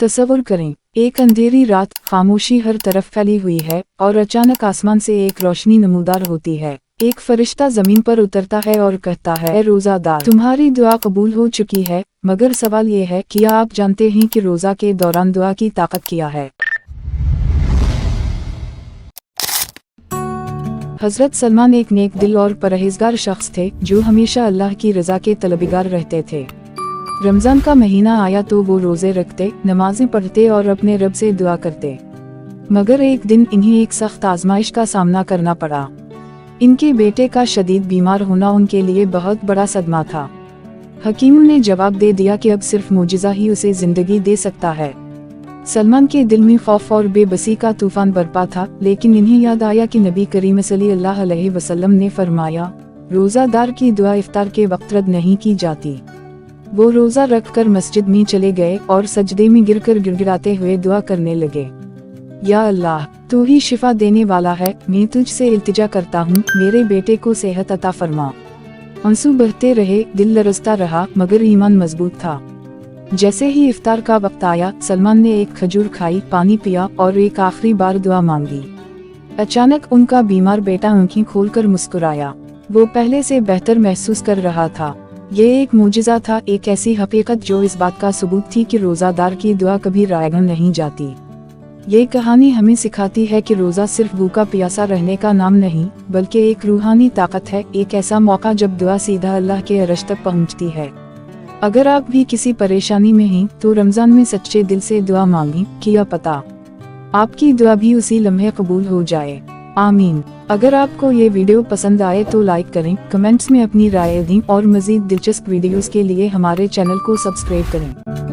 तस्वुर करें, एक अंधेरी रात, खामोशी हर तरफ फैली हुई है और अचानक आसमान से एक रोशनी नमूदार होती है। एक फरिश्ता जमीन पर उतरता है और कहता है, रोजादार, तुम्हारी दुआ कबूल हो चुकी है, मगर सवाल ये है, क्या आप जानते हैं कि रोजा के दौरान दुआ की ताकत क्या है? हजरत सलमान एक नेक दिल और परहेजगार शख्स थे जो हमेशा अल्लाह की रजा के तलबगार रहते थे। रमजान का महीना आया तो वो रोजे रखते, नमाजें पढ़ते और अपने रब से दुआ करते। मगर एक दिन इन्हें एक सख्त आजमाइश का सामना करना पड़ा। इनके बेटे का शदीद बीमार होना उनके लिए बहुत बड़ा सदमा था। हकीम ने जवाब दे दिया कि अब सिर्फ मुजिज़ा ही उसे जिंदगी दे सकता है। सलमान के दिल में खौफ और बेबसी का तूफान बरपा था, लेकिन इन्हें याद आया कि नबी करीम सल्लल्लाहु अलैहि वसल्लम ने फरमाया, रोजादार की दुआ इफ्तार के वक्त रद्द नहीं की जाती। वो रोजा रखकर मस्जिद में चले गए और सजदे में गिरकर गिड़गिड़ाते हुए दुआ करने लगे, या अल्लाह, तू ही शिफा देने वाला है, मैं तुझसे इल्तिजा करता हूँ, मेरे बेटे को सेहत अता फरमा। आंसू बहते रहे, दिल लरजता रहा, मगर ईमान मजबूत था। जैसे ही इफ्तार का वक्त आया, सलमान ने एक खजूर खाई, पानी पिया और एक आखिरी बार दुआ मांगी। अचानक उनका बीमार बेटा आंखें खोलकर मुस्कुराया। वो पहले से बेहतर महसूस कर रहा था। ये एक मुजिज़ा था, एक ऐसी हकीकत जो इस बात का सबूत थी कि रोजादार की दुआ कभी रायगा नहीं जाती। ये कहानी हमें सिखाती है कि रोजा सिर्फ भूखा प्यासा रहने का नाम नहीं, बल्कि एक रूहानी ताकत है, एक ऐसा मौका जब दुआ सीधा अल्लाह के अर्श तक पहुंचती है। अगर आप भी किसी परेशानी में हैं, तो रमजान में सच्चे दिल से दुआ मांगें, क्या पता आपकी दुआ भी उसी लम्हे कबूल हो जाए। आमीन। अगर आपको ये वीडियो पसंद आए तो लाइक करें, कमेंट्स में अपनी राय दें और मजीद दिलचस्प वीडियोस के लिए हमारे चैनल को सब्सक्राइब करें।